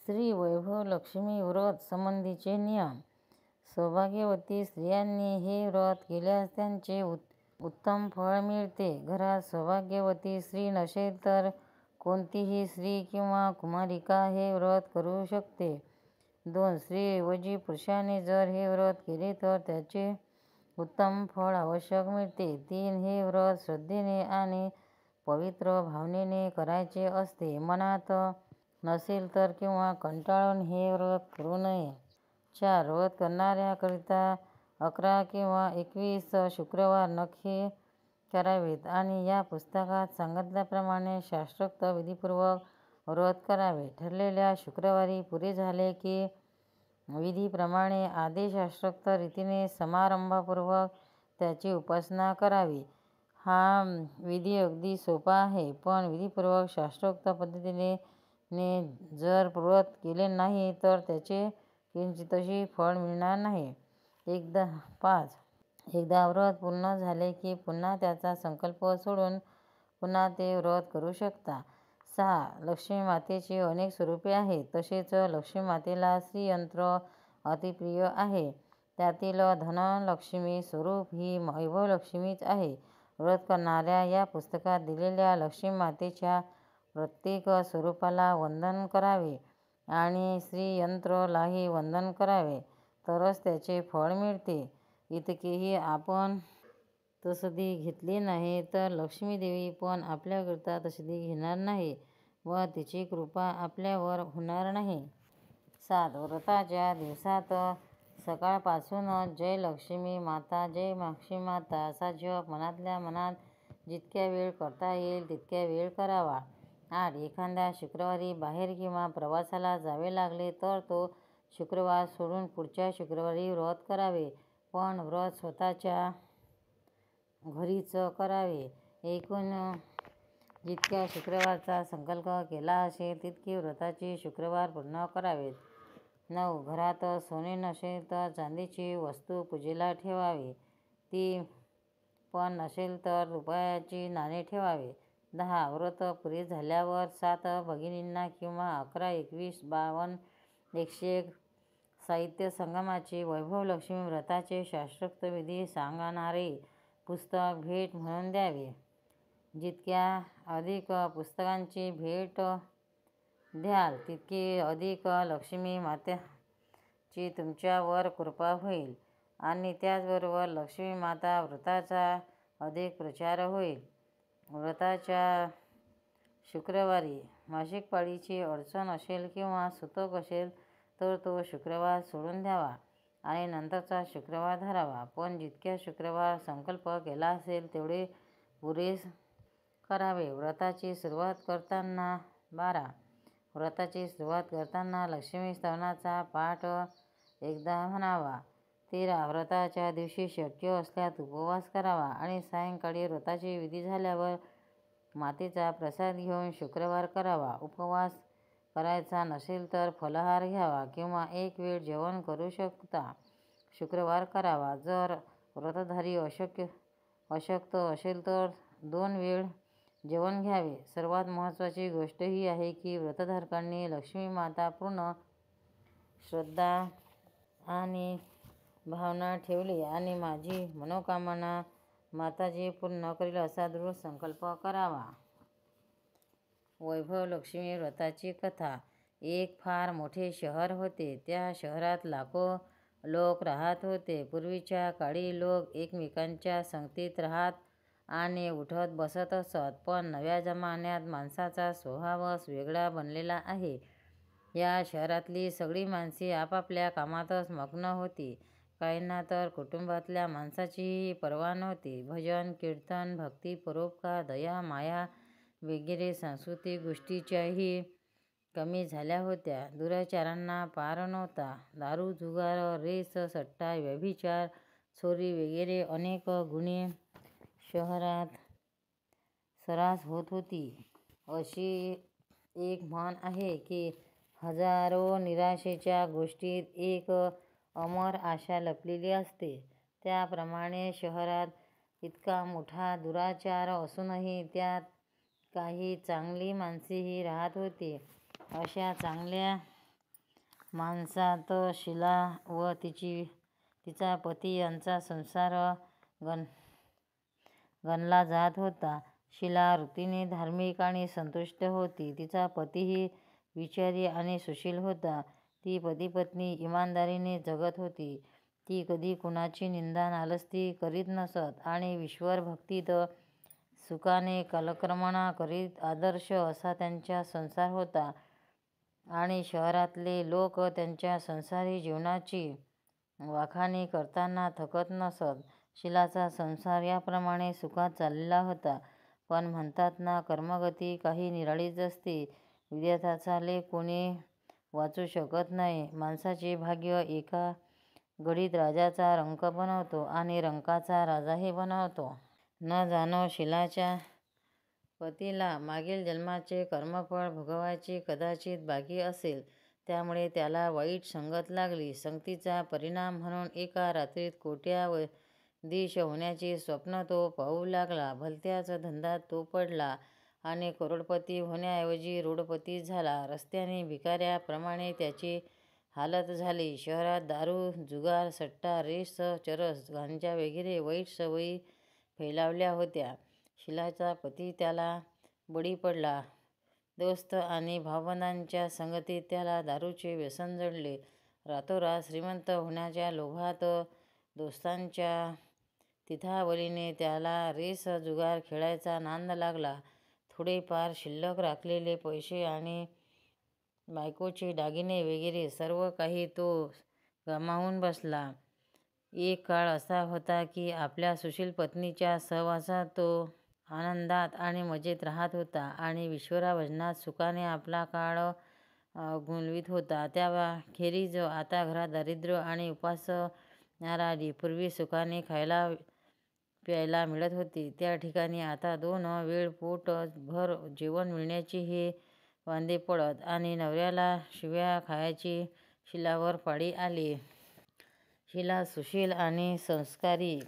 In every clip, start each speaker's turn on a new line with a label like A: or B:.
A: श्री वैभव लक्ष्मी व्रत संबंधीचे नियम. सौभाग्यवती स्त्रियांनी हे व्रत केल्यास त्यांचे उत्तम फळ मिळते. घरात सौभाग्यवती स्त्री नसेल तर कोणतीही स्त्री किंवा कुमारिका हे व्रत करू शकते. 2. स्त्रीऐवजी पुरुषाने जर हे व्रत केले तर त्याचे उत्तम फळ अवश्य मिळते. 3. हे व्रत श्रद्धेने आणि पवित्र भावनेने करायचे असते. मनात नसेल तर किंवा कंटाळून हे व्रत करू नये. 4. व्रत करणाऱ्याकरिता 11 किंवा 21 शुक्रवार नक्की करावेत आणि या पुस्तकात सांगितल्याप्रमाणे शास्त्रोक्त विधीपूर्वक व्रत करावे. ठरलेल्या शुक्रवारी पुरे झाले की विधीप्रमाणे आधी शास्त्रोक्त रीतीने समारंभपूर्वक त्याची उपासना करावी. हा विधी अगदी सोपा आहे, पण विधीपूर्वक शास्त्रोक्त पद्धतीने जर व्रत केले नाही तर त्याचे किंचितही फळ मिळणार नाही. 5. एकदा व्रत पूर्ण झाले की पुन्हा त्याचा संकल्प सोडून पुन्हा ते व्रत करू शकता. 6. लक्ष्मी मातेची अनेक स्वरूपे आहेत. तसेच लक्ष्मी मातेला श्रीयंत्र अतिप्रिय आहे. त्यातील धनलक्ष्मी स्वरूप ही वैभवलक्ष्मीच आहे. व्रत करणाऱ्या या पुस्तकात दिलेल्या लक्ष्मी मातेच्या प्रत्येक स्वरूपाला वंदन करावे आणि श्रीयंत्रालाही वंदन करावे, तरच त्याचे फळ मिळते. इतकेही आपण तसदी घेतली नाही तर लक्ष्मीदेवी पण आपल्याकरिता तसदी घेणार नाही व तिची कृपा आपल्यावर होणार नाही. 7. व्रताच्या दिवसात सकाळपासूनच जय लक्ष्मी माता, जय लक्ष्मी माता असा जप मनातल्या मनात जितक्या वेळ करता येईल तितक्या वेळ करावा. 8. एखाद्या शुक्रवारी बाहेर किंवा प्रवासाला जावे लागले तर तो शुक्रवार सोडून पुढच्या शुक्रवारी व्रत करावे, पण व्रत स्वतःच्या घरीच करावे. एकूण जितक्या शुक्रवारचा संकल्प केला असेल तितकी व्रताची शुक्रवार पूर्ण करावेत. 9. घरात सोने नसेल तर चांदीची वस्तू पूजेला ठेवावी, ती पण नसेल तर रुपयाची नाणे ठेवावे. 10. व्रत पुरे झाल्यावर 7 भगिनींना किंवा 11, 21, 52, 101 साहित्य संगमाचे वैभवलक्ष्मी व्रताचे शास्त्रोक्त विधी सांगणारे पुस्तक भेट म्हणून द्यावे. जितक्या अधिक पुस्तकांची भेट द्याल तितकी अधिक लक्ष्मी मातेची तुमच्यावर कृपा होईल आणि त्याचबरोबर लक्ष्मी माता व्रताचा अधिक प्रचार होईल. व्रताच्या शुक्रवारी मासिक पाळीची अडचण असेल किंवा सुतक असेल तर तो शुक्रवार सोडून द्यावा आणि नंतरचा शुक्रवार धरावा, पण जितक्या शुक्रवार संकल्प केला असेल तेवढे पुरे करावे. व्रताची सुरुवात करताना 12. व्रताची सुरुवात करताना लक्ष्मी स्तवनाचा पाठ एकदा म्हणावा. 13. व्रताच्या दिवशी शक्य असल्यास उपवास करावा आणि सायंकाळी व्रताचे विधी झाल्यावर मातेचा प्रसाद घेऊन शुक्रवार करावा. उपवास करायचा नसेल तर फलाहार घ्यावा किंवा एक वेळ जेवण करू शकता. शुक्रवार करावा. जर व्रतधारी अशक्त असेल तर 2 वेळ जेवण घ्यावे. सर्वात महत्त्वाची गोष्ट ही आहे की व्रतधारकांनी लक्ष्मी माता पूर्ण श्रद्धा आणि भावना ठेवली आणि माझी मनोकामना माताजी पूर्ण करील असा दृढ संकल्प करावा. वैभवलक्ष्मी व्रताची कथा. एक फार मोठे शहर होते. त्या शहरात लाखो लोक राहत होते. पूर्वीच्या काळी लोक एकमेकांच्या संगतीत राहत आणि उठत बसत असत, पण नव्या जमान्यात माणसाचा स्वभावच वेगळा बनलेला आहे. या शहरातली सगळी माणसे आपापल्या कामातच मग्न होती. काहींना तर कुटुंबातल्या माणसाचीही पर्वा नव्हती. भजन, कीर्तन, भक्ती, परोपकार, दया, माया वगैरे सांस्कृतिक गोष्टीच्याही कमी झाल्या होत्या. दुराचारांना पार नव्हता. दारू, जुगार, रेस, सट्टा, व्यभिचार, चोरी वगैरे अनेक गुन्हे शहरात सर्रास होत होती. अशी एक म्हण आहे की हजारो निराशेच्या गोष्टीत एक अमर आशा लपलेली असते. त्याप्रमाणे शहरात इतका मोठा दुराचार असूनही त्यात काही चांगली माणसेही राहत होती. अशा चांगल्या माणसात शिला व तिचा पती यांचा संसार गणला जात होता. शिला वृत्तीने धार्मिक आणि संतुष्ट होती. तिचा पतीही विचारी आणि सुशील होता. ती पती-पत्नी इमानदारीने जगत होती. ती कधी कुणाची निंदा नालस्ती करीत नसत आणि ईश्वर भक्तीत सुखाने कालक्रमणा करीत. आदर्श असा त्यांचा संसार होता आणि शहरातले लोक त्यांच्या संसारी जीवनाची वाखाणी करताना थकत नसत. शिलाचा संसार याप्रमाणे सुखात चाललेला होता. पण म्हणतात ना, कर्मगती काही निराळीच असते. विधात्याचा लेख कोणी वाचू शकत नाही. माणसाचे भाग्य एका घडीत राजाचा रंक बनवतो आणि रंकाचा राजाही बनवतो. न जाणो शिलाच्या पतीला मागील जन्माचे कर्मफळ भोगावयाचे कदाचित बाकी असेल. त्यामुळे त्याला वाईट संगत लागली. संगतीचा परिणाम म्हणून एका रात्रीत कोट्याधीश होण्याचे स्वप्न तो पाहू लागला. भलत्याच धंद्यात तो पडला आणि करोडपती होण्याऐवजी रोडपती झाला. रस्त्याने भिकाऱ्याप्रमाणे त्याची हालत झाली. शहरात दारू, जुगार, सट्टा, रेस, चरस, गांजा वगैरे वाईट सवयी फैलावल्या होत्या. शिलाचा पती त्याला बळी पडला. दोस्त आणि भावंडांच्या संगतीत त्याला दारूचे व्यसन जडले. रातोरात श्रीमंत होण्याच्या लोभात दोस्तांच्या तिथावलीने त्याला रेस, जुगार खेळायचा नाद लागला. थोडेफार शिल्लक राखलेले पैसे आणि बायकोचे दागिने वगैरे सर्व काही तो गमावून बसला. एक काळ असा होता की आपल्या सुशील पत्नीच्या सहवासात तो आनंदात आणि मजेत राहत होता आणि ईश्वरभजनात सुखाने आपला काळ घालवीत होता. त्याखेरीज आता घरात दारिद्र्य आणि उपासमार आली. पूर्वी सुखाने खायला प्यायला मिळत होते, त्या ठिकाणी आता 2 वेळ पोटभर जेवण मिळण्याचे हे वांदे पडत आणि नवऱ्याला शिव्या खायची शिलावर पाळी आली. शिला सुशील आणि संस्कारी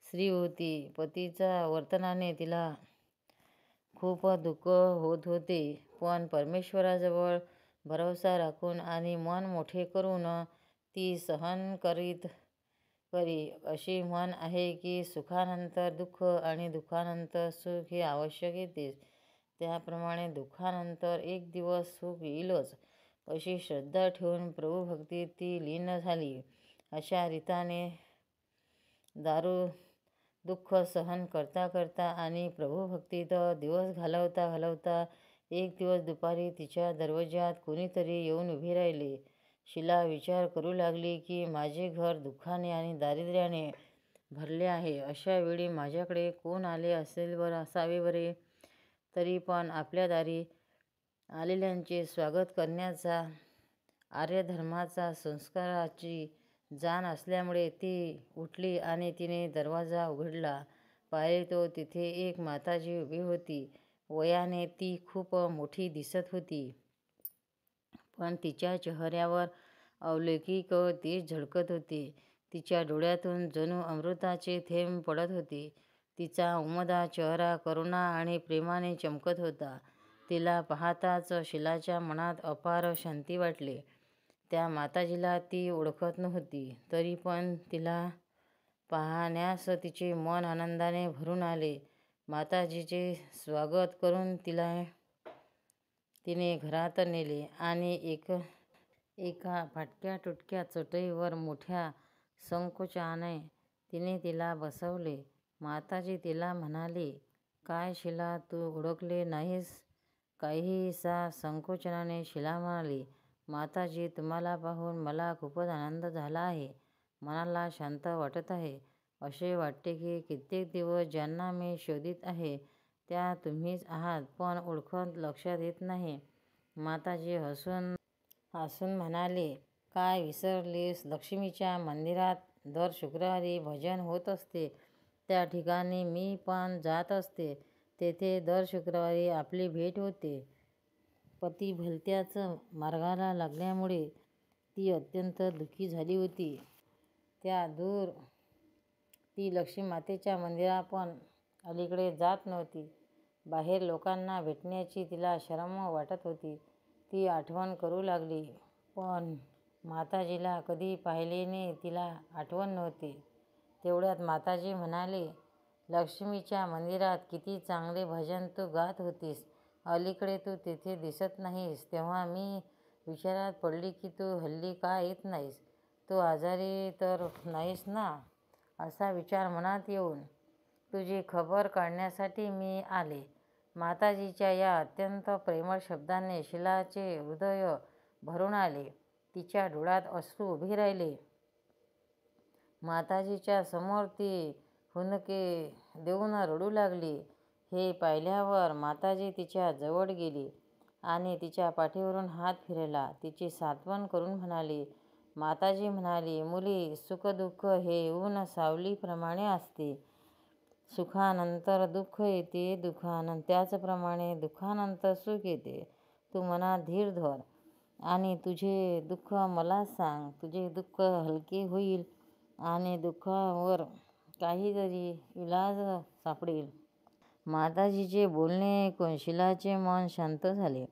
A: स्त्री होती. पतीच्या वर्तनाने तिला खूप दुःख होत होते. पण परमेश्वराजवळ भरवसा राखून आणि मन मोठे करून ती सहन करी. अशी म्हण आहे की सुखानंतर दुःख आणि दुःखानंतर सुख हे अवश्य येतेच. त्याप्रमाणे दुःखानंतर एक दिवस सुख येईलच अशी श्रद्धा ठेवून प्रभुभक्तीत ती लीन झाली. अशा रीतीने दारू दुःख सहन करता करता आणि प्रभुभक्तीत दिवस घालवता घालवता एक दिवस दुपारी तिच्या दरवाज्यात कोणीतरी येऊन उभे राहिले. शिला विचार करू लागली की माझे घर दुःखाने आणि दारिद्र्याने भरले आहे. अशा वेळी माझ्याकडे कोण आले असावे बरे. तरी पण आपल्या दारी आलेल्यांचे स्वागत करण्याचा आर्यधर्माचा संस्काराची जाण असल्यामुळे ती उठली आणि तिने दरवाजा उघडला. पाहिले तो तिथे एक माताजी उभी होती. वयाने ती खूप मोठी दिसत होती, पण तिच्या चेहऱ्यावर अलौकिक तेज झळकत होते. तिच्या डोळ्यातून जणू अमृताचे थेंब पडत होते. तिचा उमदा चेहरा करुणा आणि प्रेमाने चमकत होता. तिला पाहताच शिलाच्या मनात अपार शांती वाटली. त्या माताजीला ती ओळखत नव्हती, तरी पण तिला पाहण्यास तिचे मन आनंदाने भरून आले. माताजीचे स्वागत करून तिने घरात नेले आणि एका फाटक्या तुटक्या चटईवर मोठ्या संकोचाने तिला बसवले. माताजी तिला म्हणाली, काय शिला, तू ओळखले नाहीस? काहीसा संकोचाने शिला म्हणाली, माताजी, तुम्हाला पाहून मला खूपच आनंद झाला आहे. मनाला शांत वाटत आहे. असे वाटते की कित्येक दिवस ज्यांना मी शोधित आहे त्या तुम्हीच आहात, पण ओळख लक्षात येत नाही. माताजी हसून म्हणाली, काय विसरलीस? लक्ष्मीच्या मंदिरात दर शुक्रवारी भजन होत असते. त्या ठिकाणी मी पण जात असते. तेथे दर शुक्रवारी आपली भेट होते. पती भलत्याच मार्गाला लागल्यामुळे ती अत्यंत दुःखी झाली होती. त्या दूर ती लक्ष्मीमातेच्या मंदिरात पण अलीकडे जात नव्हती. बाहेर लोकांना भेटण्याची तिला शरम वाटत होती. ती आठवण करू लागली, पण माताजीला कधी पाहिलेने तिला आठवण नव्हती. तेवढ्यात माताजी म्हणाली, लक्ष्मीच्या मंदिरात किती चांगले भजन तू गात होतीस. अलीकडे तू तिथे दिसत नाहीस. तेव्हा मी विचारात पडली की तू हल्ली का येत नाहीस. तू आजारी तर नाहीस ना. असा विचार मनात येऊन तुझी खबर काढण्यासाठी मी आले. माताजीच्या या अत्यंत प्रेमळ शब्दाने शीलाचे हृदय भरून आले. तिच्या डोळ्यात अश्रू उभे राहिले. माताजीच्या समोर ती हुंदके देऊन रडू लागली. हे पाहिल्यावर माताजी तिच्या जवळ गेली आणि तिच्या पाठीवरून हात फिरवला. तिची सांत्वन करून म्हणाली. माताजी म्हणाली, मुली, सुखदुःख हे ऊन सावलीप्रमाणे असते. सुखानंतर दुःख येते, त्याचप्रमाणे दुःखानंतर सुख येते. तू मनात धीर धर आणि तुझे दुःख मला सांग. तुझे दुःख हलके होईल आणि दुःखावर काहीतरी इलाज सापडेल. माताजीचे बोलणे ऐकून शीलाचे मन शांत झाले.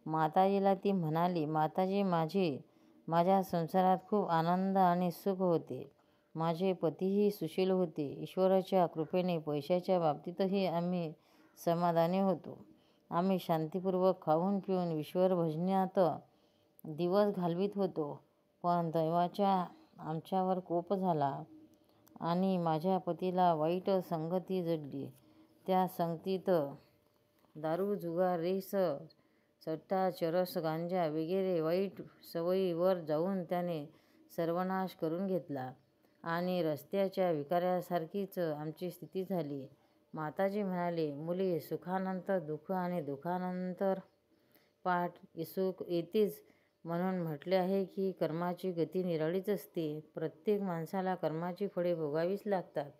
A: माताजीला ती म्हणाली, माताजी, माझ्या संसारात खूप आनंद आणि सुख होते. माझे पतीही सुशील होते. ईश्वराच्या कृपेने पैशाच्या बाबतीतही आम्ही समाधानी होतो. आम्ही शांतीपूर्वक खाऊन पिऊन ईश्वर भजनात दिवस घालवीत होतो. पण दैवाचा आमच्यावर कोप झाला आणि माझ्या पतीला वाईट संगती जडली. त्या संगतीत दारू, जुगार, रेस, सट्टा, चरस, गांजा वगैरे वाईट सवयीवर जाऊन त्याने सर्वनाश करून घेतला आणि रस्त्याच्या भिकाऱ्यासारखीच आमची स्थिती झाली. माताजी म्हणाली, मुली, सुखानंतर दुःख आणि दुःखानंतर पाठ सुख येतेच. म्हणून म्हटले आहे की कर्माची गती निराळीच असते. प्रत्येक माणसाला कर्माची फळे भोगावीच लागतात.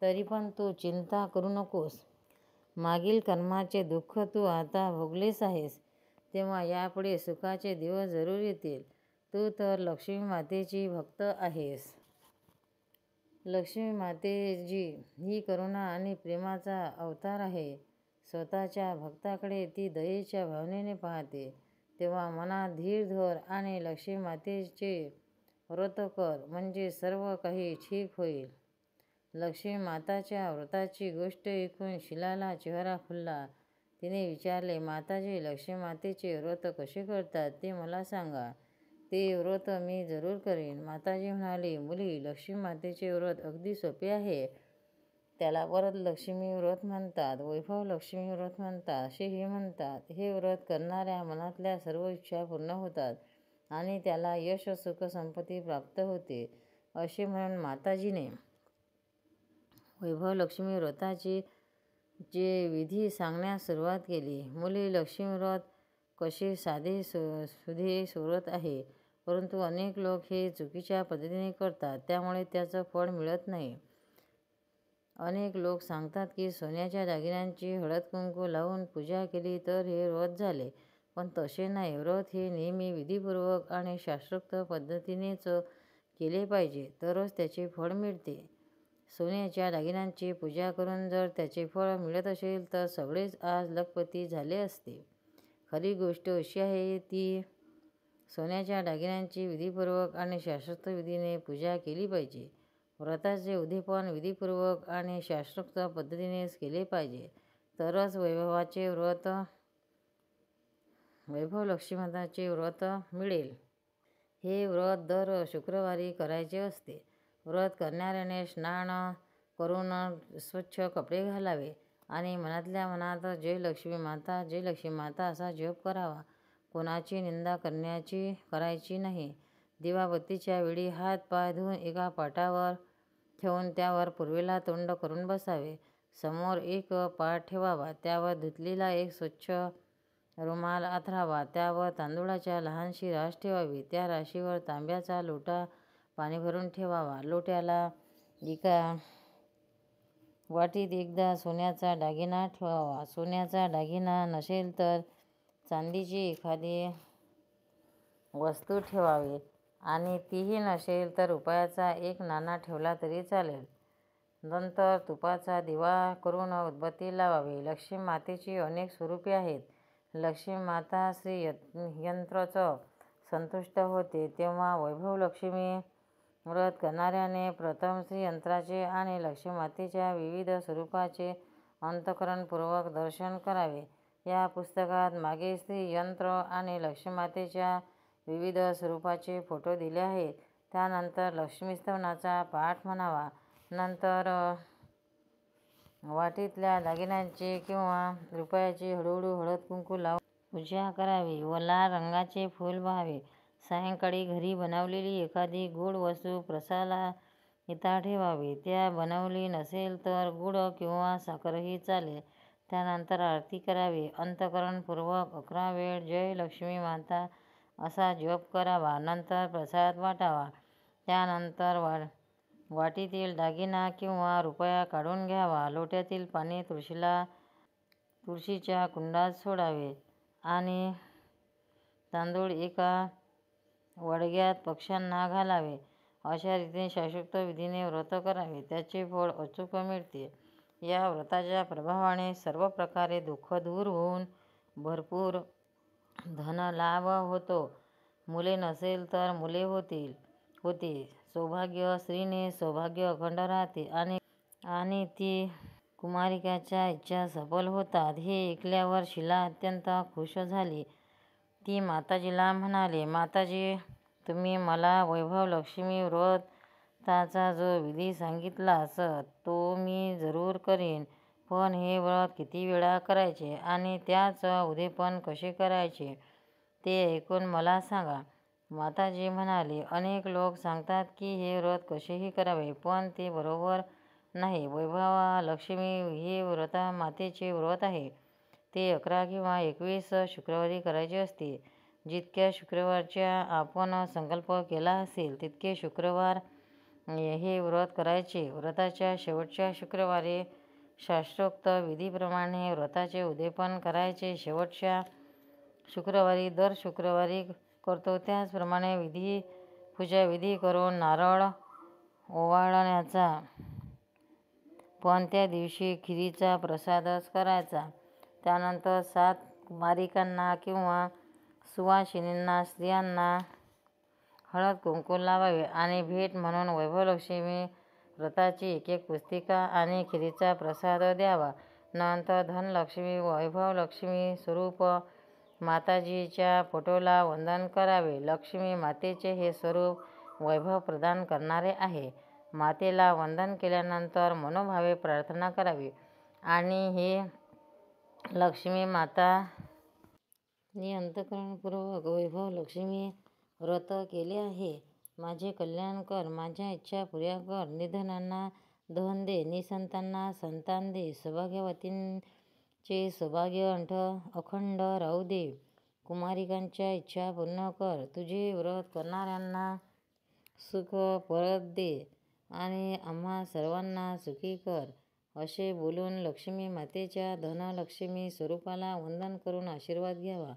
A: तरी पण तू चिंता करू नकोस. मागील कर्माचे दुःख तू आता भोगलेस आहेस. तेव्हा यापुढे सुखाचे दिवस जरूर येतील. तू तर लक्ष्मी मातेची भक्त आहेस. लक्ष्मी मातेजी ही करुणा आणि प्रेमाचा अवतार आहे. स्वतःच्या भक्ताकडे ती दयेच्या भावनेने पाहते. तेव्हा मनात धीर धर आणि लक्ष्मी मातेचे व्रत कर, म्हणजे सर्व काही ठीक होईल. लक्ष्मी माताच्या व्रताची गोष्ट ऐकून शीलाला चेहरा फुलला. तिने विचारले, माताजी, लक्ष्मी मातेचे व्रत कसे करतात ते मला सांगा. ते व्रत मी जरूर करीन. माताजी म्हणाली, मुली, लक्ष्मी मातेचे व्रत अगदी सोपे आहे. त्याला वरदलक्ष्मी व्रत म्हणतात, वैभव लक्ष्मी व्रत म्हणतात, असेही म्हणतात. हे व्रत करणाऱ्या मनातल्या सर्व इच्छा पूर्ण होतात आणि त्याला यश, सुख, संपत्ती प्राप्त होते. असे म्हणून माताजीने वैभव लक्ष्मी व्रताची विधी सांगण्यास सुरुवात केली. मुली, लक्ष्मी व्रत कसे साधे सुधे व्रत आहे, परंतु अनेक लोक हे चुकीच्या पद्धतीने करतात. त्यामुळे त्याचं फळ मिळत नाही. अनेक लोक सांगतात की सोन्याच्या दागिन्यांची हळद कुंकू लावून पूजा केली तर हे व्रत झाले. पण तसे नाही. व्रत हे नेहमी विधीपूर्वक आणि शास्त्रोक्त पद्धतीनेच केले पाहिजे, तरच त्याचे फळ मिळते. सोन्याच्या दागिन्यांची पूजा करून जर त्याचे फळ मिळत असेल तर सगळेच आज लखपती झाले असते. खरी गोष्ट अशी आहे ती सोन्याच्या दागिन्यांची विधीपूर्वक आणि शास्त्रोक्त विधीने पूजा केली पाहिजे. व्रताचे उद्यापन विधीपूर्वक आणि शास्त्रोक्त पद्धतीनेच केले पाहिजे, तरच वैभव लक्ष्मीमाताचे व्रत मिळेल. हे व्रत दर शुक्रवारी करायचे असते. व्रत करणाऱ्याने स्नान करून स्वच्छ कपडे घालावे आणि मनातल्या मनात जय लक्ष्मी माता, जय लक्ष्मी माता असा जप करावा. कोणाची निंदा करायची नाही. दिवाबत्तीच्या वेळी हात पाय धुवून एका पाटावर ठेवून त्यावर पूर्वेला तोंड करून बसावे. समोर एक पाट ठेवावा. त्यावर धुतलेला एक स्वच्छ रुमाल अंथरावा. त्यावर तांदूळाच्या लहानशी रास ठेवावी. त्या राशीवर तांब्याचा लोटा पाणी भरून ठेवावा. लोट्याला एका वाटीत एकदा सोन्याचा दागिना ठेवावा. सोन्याचा दागिना नसेल तर चांदीची एखादी वस्तू ठेवावी आणि तीही नसेल तर रुपयाचा एक नाणा ठेवला तरी चालेल. नंतर तुपाचा दिवा करून उदबत्ती लावावी. लक्ष्मी मातेची अनेक स्वरूपे आहेत. लक्ष्मी माता श्रीयंत्राचं संतुष्ट होते. तेव्हा वैभवलक्ष्मी व्रत करणाऱ्याने प्रथम श्रीयंत्राचे आणि लक्ष्मीमातेच्या विविध स्वरूपाचे अंतःकरणपूर्वक दर्शन करावे. या पुस्तकात मागे श्रीयंत्र आणि लक्ष्मीमातेच्या विविध स्वरूपाचे फोटो दिले आहेत. त्यानंतर लक्ष्मीस्तवनाचा पाठ म्हणावा. नंतर वाटीतल्या दागिन्यांची किंवा रुपयाची हळूहळू हळद कुंकू लावून पूजा करावी व लाल रंगाचे फूल व्हावे. सायंकाळी घरी बनवलेली एखादी गोड वस्तू प्रसादाला ठेवावी. त्या बनवली नसेल तर गुळ किंवा साखरही चालेल. त्यानंतर आरती करावी. अंतःकरणपूर्वक 11 वेळ जय लक्ष्मी माता असा जप करावा. नंतर प्रसाद वाटावा. त्यानंतर वाटीतील दागिना किंवा रुपया काढून घ्यावा. लोट्यातील पाणी तुळशीच्या कुंडात सोडावे आणि तांदूळ एका वडग्यात पक्ष्यांना घालावे. अशा रीतीने शास्त्रोक्त विधीने व्रत करावे. त्याचे फळ अचूक मिळते. या व्रताच्या प्रभावाने सर्व प्रकारे दुःख दूर होऊन भरपूर धनलाभ होतो. मुले नसेल तर मुले होते. सौभाग्य स्त्रीने सौभाग्य अखंड राहते आणि ती कुमारिकाच्या इच्छा सफल होतात. हे ऐकल्यावर शीला अत्यंत खुश झाली. ती माताजीला म्हणाली, माताजी, तुम्ही मला वैभवलक्ष्मी व्रताचा जो विधी सांगितलास तो मी जरूर करीन. पण हे व्रत किती वेळा करायचे आणि त्याचं उद्यापन कसे करायचे ते ऐकून मला सांगा. माताजी म्हणाली, अनेक लोक सांगतात की हे व्रत कसेही करावे, पण ते बरोबर नाही. वैभवलक्ष्मी हे व्रत मातेचे व्रत आहे. ते 11 किंवा 21 शुक्रवारी करायचे असते. जितक्या शुक्रवारचा आपण संकल्प केला असेल तितके शुक्रवार हे व्रत करायचे. व्रताच्या शेवटच्या शुक्रवारी शास्त्रोक्त विधीप्रमाणे व्रताचे उद्यापन करायचे. शेवटच्या शुक्रवारी दर शुक्रवारी करतो त्याचप्रमाणे पूजाविधी करून नारळ ओवाळण्याचा. पण त्या दिवशी खिरीचा प्रसादच करायचा. त्यानंतर 7 कुमारिकांना किंवा सुवासिनींना स्त्रियांना हळद कुंकू लावावे आणि भेट म्हणून वैभवलक्ष्मी व्रताची एक पुस्तिका आणि खिरीचा प्रसाद द्यावा. नंतर धनलक्ष्मी वैभवलक्ष्मी स्वरूप माताजीच्या फोटोला वंदन करावे. लक्ष्मी मातेचे हे स्वरूप वैभव प्रदान करणारे आहे. मातेला वंदन केल्यानंतर मनोभावे प्रार्थना करावी आणि हे लक्ष्मी माता मी अंतःकरणपूर्वक वैभवलक्ष्मी व्रत केले आहे. माझे कल्याण कर, माझ्या इच्छा पुऱ्या कर, निर्धनांना धन दे, निसंतांना संतान दे, सौभाग्यवतींचे सौभाग्य अखंड राहू दे, कुमारिकांच्या इच्छा पूर्ण कर, तुझे व्रत करणाऱ्यांना सुख परत दे आणि आम्हा सर्वांना सुखी कर, असे बोलून लक्ष्मी मातेच्या धनलक्ष्मी स्वरूपाला वंदन करून आशीर्वाद घ्यावा.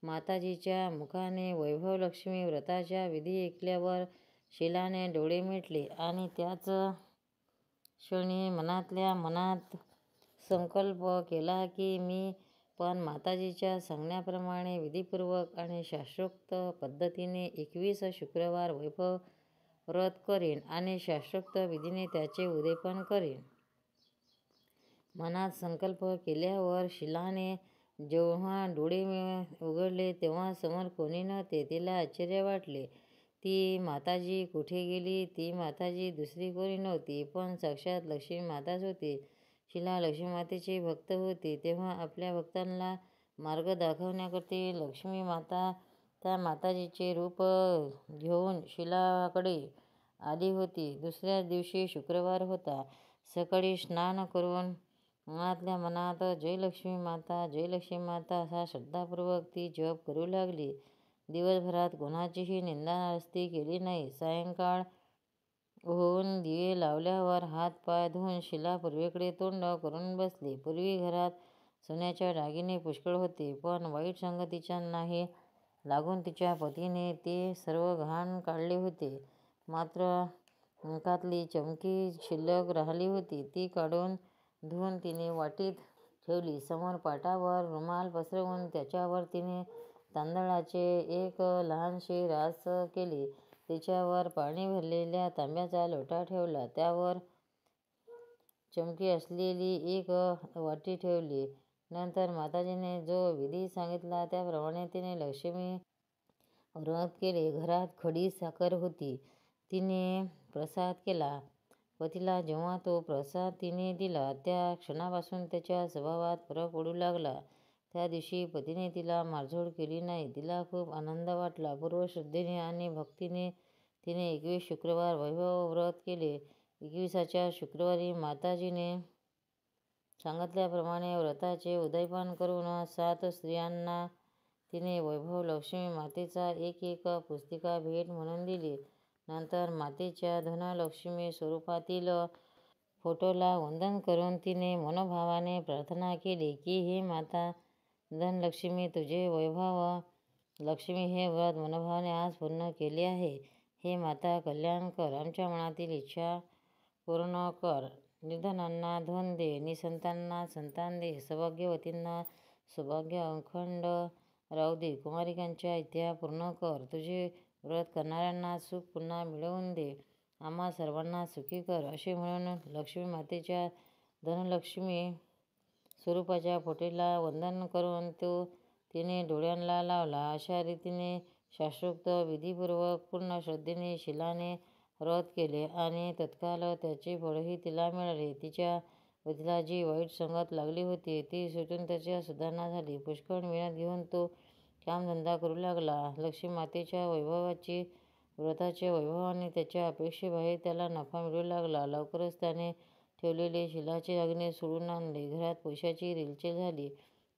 A: माताजीच्या मुखाने वैभवलक्ष्मी व्रताचा विधी ऐकल्यावर शीलाने डोळे मिटले आणि त्याच क्षणी मनातल्या मनात संकल्प केला की मी पण माताजीच्या सांगण्याप्रमाणे विधीपूर्वक आणि शास्त्रोक्त पद्धतीने 21 शुक्रवार वैभव व्रत करीन आणि शास्त्रोक्त विधीने त्याचे उद्यापन करीन. मनात संकल्प केल्यावर शीलाने जेव्हा डोळे उघडले तेव्हा समोर कोणी नव्हते. तिला आश्चर्य वाटले. ती माताजी कुठे गेली? ती माताजी दुसरी कोणी नव्हती, पण साक्षात लक्ष्मी माताच होती. शीला लक्ष्मीमातेची भक्त होती. तेव्हा आपल्या भक्तांना मार्ग दाखवण्याकरता लक्ष्मी माता त्या माताजीचे रूप घेऊन शीलाकडे आली होती. दुसऱ्या दिवशी शुक्रवार होता. सकाळी स्नान करून मनातल्या मनात जय लक्ष्मी माता, जय लक्ष्मी माता असा श्रद्धापूर्वक ती जप करू लागली. दिवसभरात कोणाचीही निंदानास्ती केली नाही. सायंकाळ होऊन दिवे लावल्यावर हात पाय धुवून शीला पूर्वेकडे तोंड करून बसली. पूर्वी घरात सोन्याचे दागिने पुष्कळ होते, पण वाईट संगतीच्या नाहे लागून तिच्या पतीने ते सर्व गहाण काढले होते. मात्र मुखातली चमकी शिल्लक राहिली होती. ती काढून धुवून तिने वाटीत ठेवली. समोर पाटावर रुमाल पसरवून त्याच्यावर तिने तांदळाचे एक लहानशी रास केली. तिच्यावर पाणी भरलेल्या तांब्याचा लोटा ठेवला. त्यावर चमकी असलेली एक वाटी ठेवली. नंतर माताजीने जो विधी सांगितला त्याप्रमाणे तिने लक्ष्मी व्रत केले. घरात खडी साखर होती. तिने प्रसाद केला. पतीला जेव्हा तो प्रसाद तिने दिला त्या क्षणापासून त्याच्या स्वभावात फरक पडू लागला. त्या दिवशी पतीने तिला मारझोड केली नाही. तिला खूप आनंद वाटला. पूर्ण श्रद्धेने आणि भक्तीने तिने 21 शुक्रवार वैभव व्रत केले. 21व्या शुक्रवारी माताजीने सांगितल्याप्रमाणे व्रताचे उद्यापन करून 7 स्त्रियांना तिने वैभव लक्ष्मी मातेचा एक पुस्तिका भेट म्हणून दिली. नंतर मातेच्या धनलक्ष्मी स्वरूपातील फोटोला वंदन करून तिने मनोभावाने प्रार्थना केली की हे माता धनलक्ष्मी, तुझे वैभव लक्ष्मी हे व्रत मनोभावाने आज पूर्ण केले आहे. हे माता कल्याण कर, आमच्या मनातील इच्छा पूर्ण कर, निर्धनांना धन दे, निसंतांना संतान दे, सौभाग्यवतींना सौभाग्य अखंड राहू दे, कुमारिकांच्या इच्छा पूर्ण कर, तुझे व्रत करणाऱ्यांना सुख पुन्हा मिळवून दे, आम्हा सर्वांना सुखी कर, असे म्हणून लक्ष्मी मातेच्या धनलक्ष्मी स्वरूपाच्या फोटोला वंदन करून तो तिने डोळ्यांना लावला. अशा रीतीने शास्त्रोक्त विधीपूर्वक पूर्ण श्रद्धेने शीलाने व्रत केले आणि तत्काल त्याचे फळही तिला मिळाले. तिच्या पतीला जी वाईट संगत लागली होती ती सुटून त्याची सुधारणा झाली. पुष्कळ मेहनत घेऊन तो कामधंदा करू लागला. लक्ष्मी मातेच्या वैभवाची व्रताच्या वैभवाने त्याच्या अपेक्षेबाहेर त्याला नफा मिळू लागला. लवकरच त्याने ठेवलेले शिलाचे दागिने सोडून आणले. घरात पैशाची रेलचेल झाली.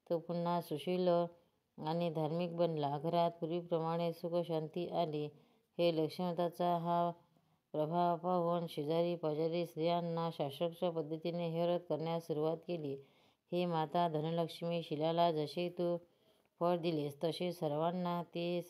A: तो पुन्हा सुशील आणि धार्मिक बनला. घरात पूर्वीप्रमाणे सुख शांती आली. हे लक्ष्मीव्रताचा हा प्रभाव पाहून शेजारी पाजारी स्त्रियांना शास्त्रोक्त पद्धतीने हे व्रत करण्यास सुरुवात केली. हे माता धनलक्ष्मी, शिलाला जसे तू फळ दिलेस तसे सर्वांना ते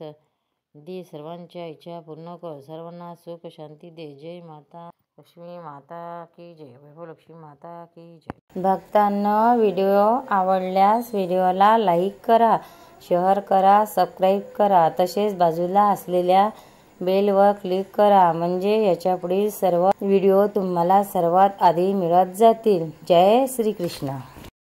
A: दे, सर्वांच्या इच्छा पूर्ण कर, सर्वांना सुख शांती दे. जय माता लक्ष्मी माता की जय. वैभव लक्ष्मी माता की जय. भक्तांनो, व्हिडिओ आवडल्यास व्हिडिओला लाईक करा, शेअर करा, सबस्क्राईब करा. तसेच बाजूला असलेल्या बेलवर क्लिक करा म्हणजे याच्यापुढील सर्व व्हिडिओ तुम्हाला सर्वात आधी मिळत जातील. जय श्री कृष्ण.